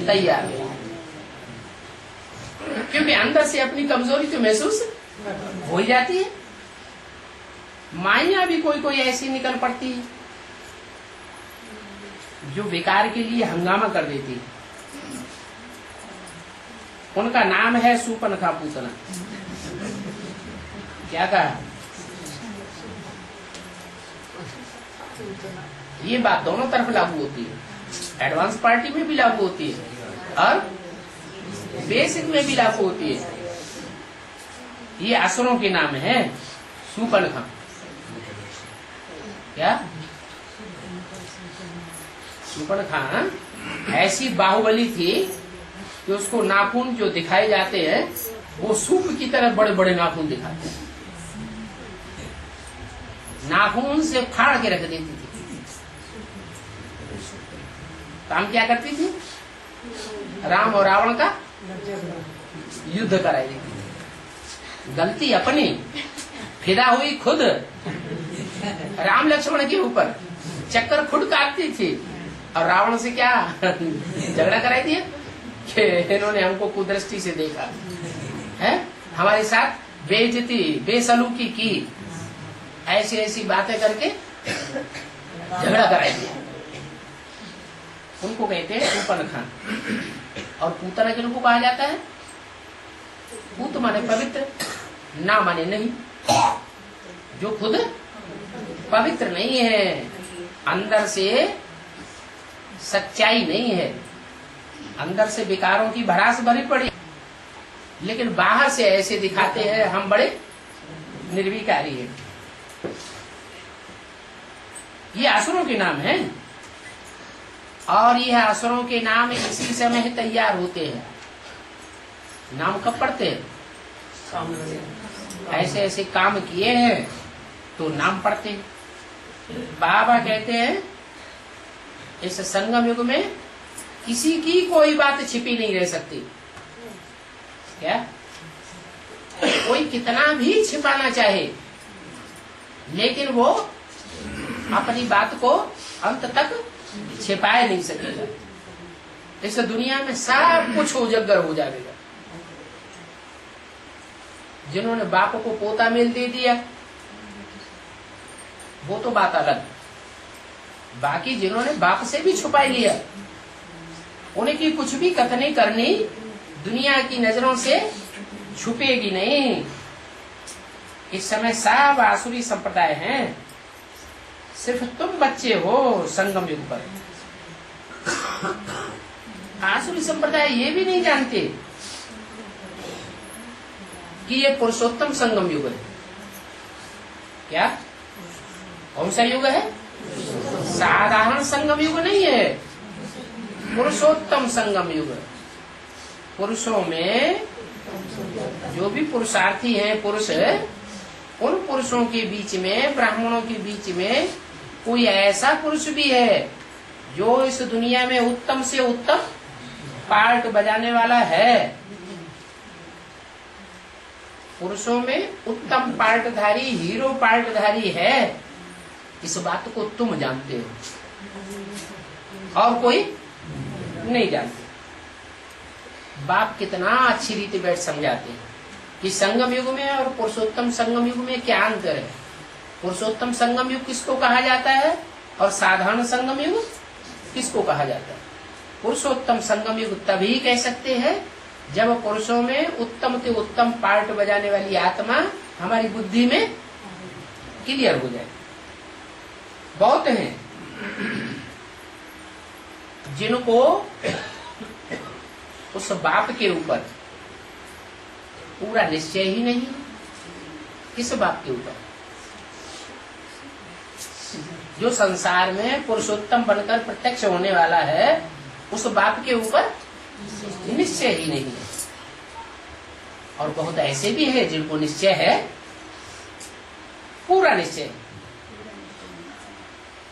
तैयार है, क्योंकि अंदर से अपनी कमजोरी तो महसूस हो ही जाती है। माइयां भी कोई कोई ऐसी निकल पड़ती है जो विकार के लिए हंगामा कर देती है। उनका नाम है सूपनखा पूतना। क्या कहा? ये बात दोनों तरफ लागू होती है, एडवांस पार्टी में भी लागू होती है और बेसिक में भी लागू होती है। ये असुरों के नाम है सूपनखा। क्या? सूपनखा ऐसी बाहुबली थी कि उसको नाखून जो दिखाए जाते हैं वो सूप की तरह बड़े बड़े नाखून दिखाते हैं, नाखून से फाड़ के रख देती थी। काम क्या करती थी? राम और रावण का युद्ध कराई देती थी। गलती अपनी, फिदा हुई खुद। राम लक्ष्मण के ऊपर चक्कर खुद काटती थी, और रावण से क्या झगड़ा कराई दिया कि इन्होंने हमको कुदृष्टि से देखा है, हमारे साथ बेइज्जती बेसलूकी की, ऐसी ऐसी बातें करके झगड़ा कराई दिया। उनको कहते हैं सूपनखा। और पूतना किनको कहा जाता है? पूत माने पवित्र, ना माने नहीं। जो खुद पवित्र नहीं है, अंदर से सच्चाई नहीं है, अंदर से विकारों की भड़ास भरी पड़ी, लेकिन बाहर से ऐसे दिखाते हैं हम बड़े निर्विकारी हैं। ये असुरों के नाम हैं, और यह असुरों के नाम इसी समय ही तैयार होते हैं। नाम कब पढ़ते हैं? ऐसे ऐसे काम किए हैं तो नाम पढ़ते हैं। बाबा कहते हैं इस संगम युग में किसी की कोई बात छिपी नहीं रह सकती। क्या? कोई कितना भी छिपाना चाहे, लेकिन वो अपनी बात को अंत तक छिपाए नहीं सकेगा। इस दुनिया में सब कुछ उजागर हो जाएगा। जिन्होंने बाप को पोता मेल दे दिया वो तो बात अलग, बाकी जिन्होंने बाप से भी छुपा लिया उनकी कुछ भी कथनी करनी दुनिया की नजरों से छुपेगी नहीं। इस समय सब आसुरी संप्रदाय हैं, सिर्फ तुम बच्चे हो संगम युग पर। आसुरी संप्रदाय ये भी नहीं जानते कि ये पुरुषोत्तम संगम युग है। क्या कौन सा युग है? साधारण संगम युग नहीं है, पुरुषोत्तम संगम युग। पुरुषों में जो भी पुरुषार्थी हैं पुरुष, उन पुरुषों के बीच में, ब्राह्मणों के बीच में कोई ऐसा पुरुष भी है जो इस दुनिया में उत्तम से उत्तम पार्ट बजाने वाला है। पुरुषों में उत्तम पार्टधारी, हीरो पार्टधारी है, इस बात को तुम जानते हो और कोई नहीं जानते। बाप कितना अच्छी रीति बैठ समझाते हैं कि संगम युग में और पुरुषोत्तम संगम युग में क्या अंतर है। पुरुषोत्तम संगम युग किसको कहा जाता है और साधारण संगम युग किसको कहा जाता है? पुरुषोत्तम संगम युग तभी कह सकते हैं जब पुरुषों में उत्तम से उत्तम पार्ट बजाने वाली आत्मा हमारी बुद्धि में क्लियर हो जाए। बहुत हैं जिनको उस बाप के ऊपर पूरा निश्चय ही नहीं। किस बाप के ऊपर? जो संसार में पुरुषोत्तम बनकर प्रत्यक्ष होने वाला है, उस बाप के ऊपर निश्चय ही नहीं है। और बहुत ऐसे भी है जिनको निश्चय है, पूरा निश्चय।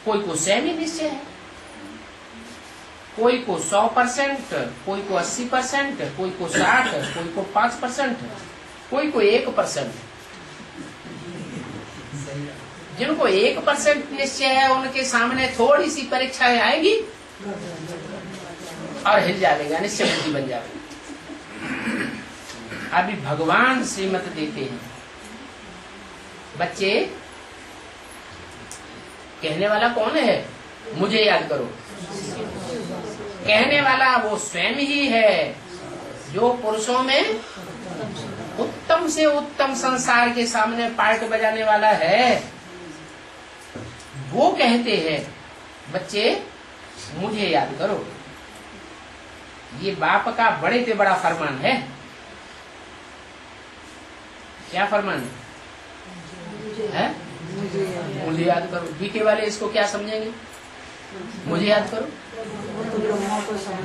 कोई को सेमी निश्चय है, कोई को 100%, कोई को 80%, कोई को 60%, कोई को 5%, कोई को 1%। जिनको 1% निश्चय है उनके सामने थोड़ी सी परीक्षाएं आएगी और हिल जाएगा, निश्चय बुद्धि बन जाएगी। अभी भगवान श्रीमत देते हैं, बच्चे कहने वाला कौन है? मुझे याद करो। कहने वाला वो स्वयं ही है जो पुरुषों में उत्तम से उत्तम संसार के सामने पार्ट बजाने वाला है। वो कहते हैं बच्चे मुझे याद करो। ये बाप का बड़े से बड़ा फरमान है। क्या फरमान है? मुझे याद करो। बीके वाले इसको क्या समझेंगे? मुझे याद करो।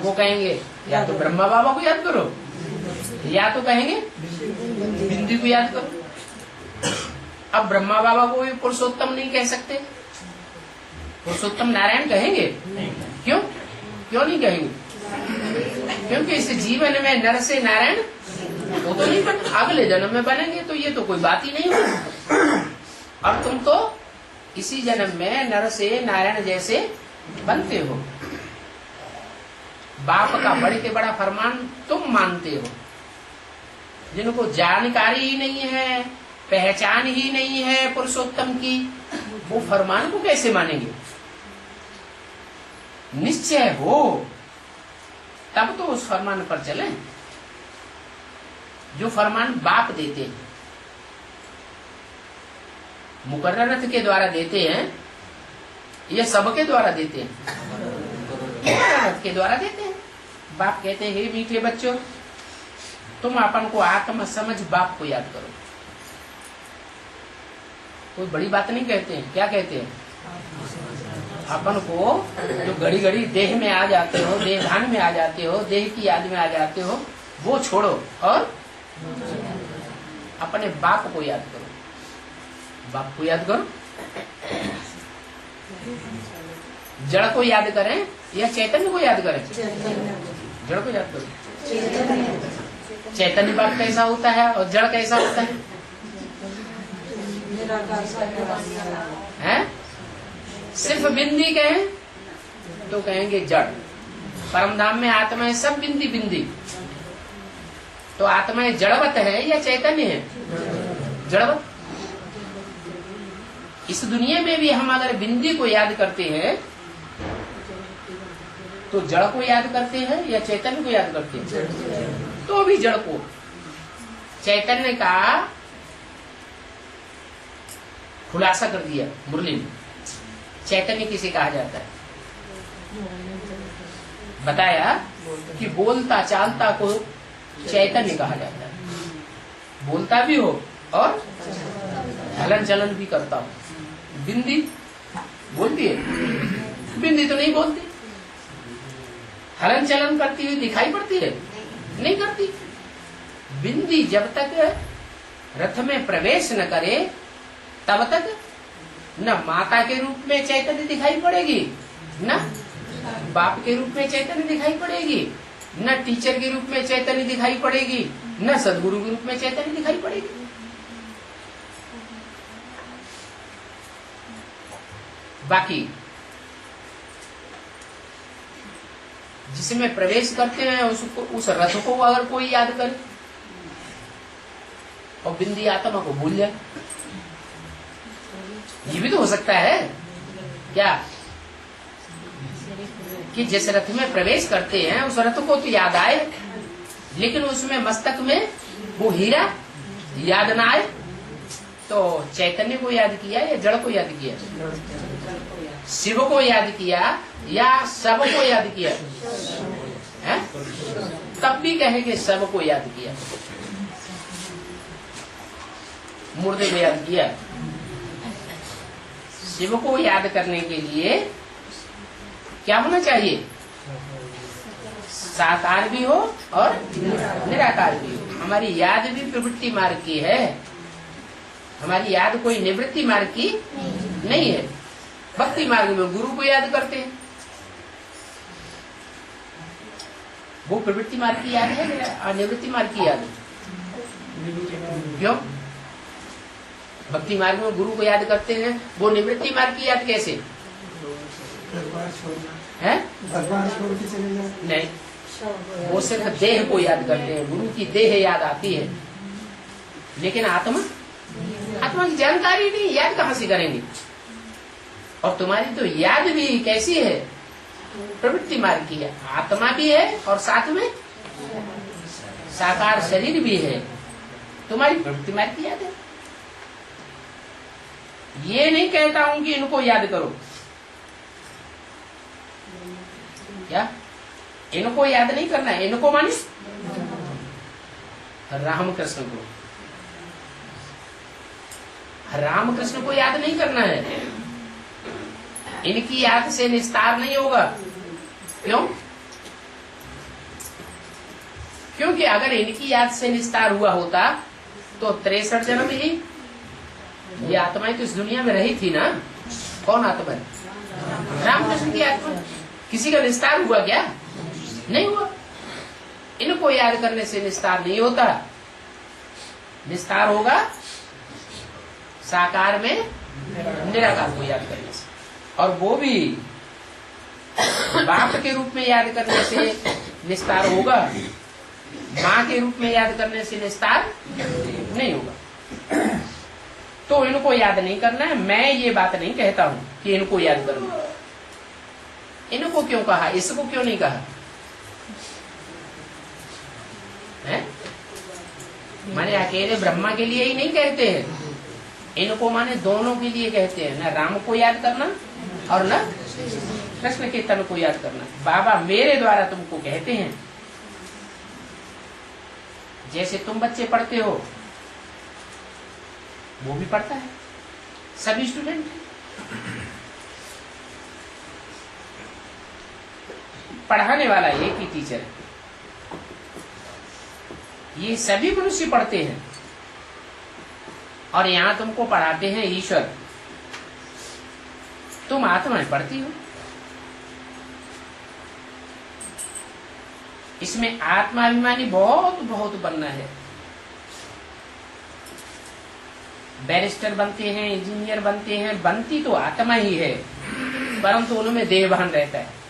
वो कहेंगे या तो ब्रह्मा बाबा को याद करो, या तो कहेंगे बिंदु को याद करो। अब ब्रह्मा बाबा को भी पुरुषोत्तम नहीं कह सकते, पुरुषोत्तम नारायण कहेंगे। क्यों? क्यों नहीं कहेंगे? क्योंकि इस जीवन में नर से नारायण वो तो नहीं बने, अगले जन्म में बनेंगे, तो ये तो कोई बात ही नहीं हुई। अब तुम तो इसी जन्म में नर से नारायण जैसे बनते हो। बाप का बड़े से बड़ा फरमान तुम मानते हो। जिनको जानकारी ही नहीं है, पहचान ही नहीं है पुरुषोत्तम की, वो फरमान को कैसे मानेंगे? निश्चय हो तब तो उस फरमान पर चले जो फरमान बाप देते हैं। मुकर्ररत के द्वारा देते हैं या सबके द्वारा देते हैं? मुकर्ररत के द्वारा देते हैं। बाप कहते हैं हे मीठे बच्चों, तुम अपन को आत्म समझ बाप को याद करो। कोई बड़ी बात नहीं कहते हैं। क्या कहते हैं? अपन को जो घड़ी घड़ी देह में आ जाते हो, देहधान में आ जाते हो, देह की याद में आ जाते हो, वो छोड़ो और अपने बाप को याद करो। बाप को याद करो। जड़ को याद करें या चैतन्य को याद करें? जड़ को याद करो। चैतन्य बाप कैसा होता है और जड़ कैसा होता है? हैं? सिर्फ बिंदी कहें तो कहेंगे जड़, परम धाम में आत्माएं सब बिंदी बिंदी। तो आत्माएं जड़वत है या चैतन्य है? जड़वत। इस दुनिया में भी हम अगर बिंदी को याद करते हैं तो जड़ को याद करते हैं या चैतन्य को याद करते हैं? तो भी जड़ को। चैतन्य का खुलासा कर दिया मुरली ने। चैतन्य किसे कहा जाता है? बताया कि बोलता चालता को चैतन्य कहा जाता है। बोलता भी हो और हलन चलन भी करता हो। बिंदी बोलती है, बिंदी तो नहीं बोलती। हलन चलन करती हुई दिखाई पड़ती है? नहीं करती। बिंदी जब तक रथ में प्रवेश न करे तब तक न माता के रूप में चैतन्य दिखाई पड़ेगी, न बाप के रूप में चैतन्य दिखाई पड़ेगी, न टीचर के रूप में चैतन्य दिखाई पड़ेगी, न सदगुरु के रूप में चैतन्य दिखाई पड़ेगी। बाकी जिसमें प्रवेश करते हैं उसको, उस रथ को अगर कोई याद करे और बिंदी आत्मा को भूल जाए, ये भी तो हो सकता है क्या? कि जिस रथ में प्रवेश करते हैं उस रथ को तो याद आए, लेकिन उसमें मस्तक में वो हीरा याद ना आए। तो चैतन्य को याद किया या जड़ को याद किया? शिव को याद किया या सब को याद किया है? तब भी कहेंगे सब को याद किया। मुर्दे को याद किया। शिव को याद करने के लिए क्या होना चाहिए? साकार भी हो और निराकार भी हो। हमारी याद भी प्रवृत्ति मार्ग की है, हमारी याद कोई निवृत्ति मार्ग की नहीं है। भक्ति मार्ग में गुरु को याद करते हैं, वो प्रवृत्ति मार्ग की याद है और निवृत्ति मार्ग की याद है। क्यों? भक्ति मार्ग में गुरु को याद करते हैं, वो निवृत्ति मार्ग की याद कैसे है? नहीं, वो सिर्फ देह को याद करते हैं, गुरु की देह याद आती है, लेकिन आत्मा की जानकारी नहीं, याद कहाँ से करेंगे? और तुम्हारी तो याद भी कैसी है? प्रवृत्ति मार्ग की है। आत्मा भी है और साथ में साकार शरीर भी है, तुम्हारी प्रवृत्ति मार्ग की याद है। ये नहीं कहता हूं कि इनको याद करो, क्या इनको याद नहीं करना है? इनको माने रामकृष्ण को, रामकृष्ण को याद नहीं करना है। इनकी याद से निस्तार नहीं होगा। क्यों? क्योंकि अगर इनकी याद से निस्तार हुआ होता तो 63 जन्म ही ये आत्माएं तो इस दुनिया में रही थी ना। कौन आत्मा है? रामकृष्ण की आत्मा। किसी का निस्तार हुआ क्या? नहीं हुआ। इनको याद करने से निस्तार नहीं होता, निस्तार होगा साकार में निराकार को याद करने से। और वो भी बाप के रूप में याद करने से निस्तार होगा, माँ के रूप में याद करने से निस्तार नहीं होगा। तो इनको याद नहीं करना है। मैं ये बात नहीं कहता हूं कि इनको याद करना। इनको क्यों कहा, इसको क्यों नहीं कहा है? माने अकेले ब्रह्मा के लिए ही नहीं कहते हैं, इनको माने दोनों के लिए कहते हैं। न राम को याद करना और न कृष्ण के तन को याद करना। बाबा मेरे द्वारा तुमको कहते हैं, जैसे तुम बच्चे पढ़ते हो वो भी पढ़ता है, सभी स्टूडेंट। पढ़ाने वाला एक ही टीचर है, ये सभी मनुष्य पढ़ते हैं। और यहां तुमको पढ़ाते हैं ईश्वर, तुम आत्माएं पढ़ती हो। इसमें आत्माभिमानी बहुत बहुत बनना है। बैरिस्टर बनते हैं, इंजीनियर बनते हैं, बनती तो आत्मा ही है, परंतु उनमें देहभान रहता है।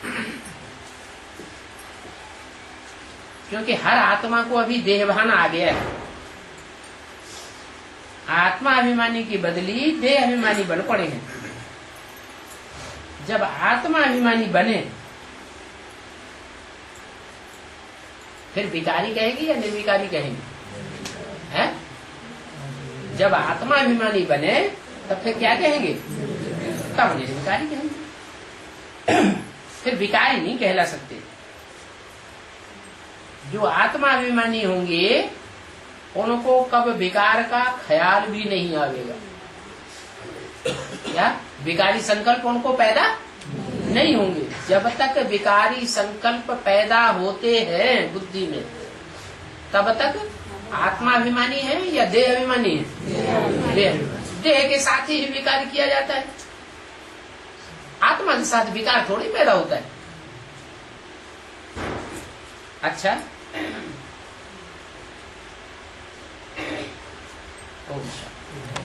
क्योंकि हर आत्मा को अभी देहभान आ गया है। आत्मा अभिमानी की बदली देह अभिमानी बन पड़े हैं। जब आत्मा अभिमानी बने फिर विकारी कहेगी या निर्विकारी कहेंगे? है? जब आत्मा अभिमानी बने तब फिर क्या कहेंगे? तब निर्विकारी कहेंगे। फिर विकारी नहीं कहला सकते। जो आत्मा अभिमानी होंगे उनको कब विकार का ख्याल भी नहीं आवेगा। क्या विकारी संकल्प उनको पैदा नहीं होंगे। जब तक विकारी संकल्प पैदा होते हैं बुद्धि में तब तक आत्मा अभिमानी है या देह अभिमानी है? देह अभिमानी। देह के साथ ही विकार किया जाता है। आत्मा के साथ विकार थोड़ी पैदा होता है। अच्छा, ओम शांति।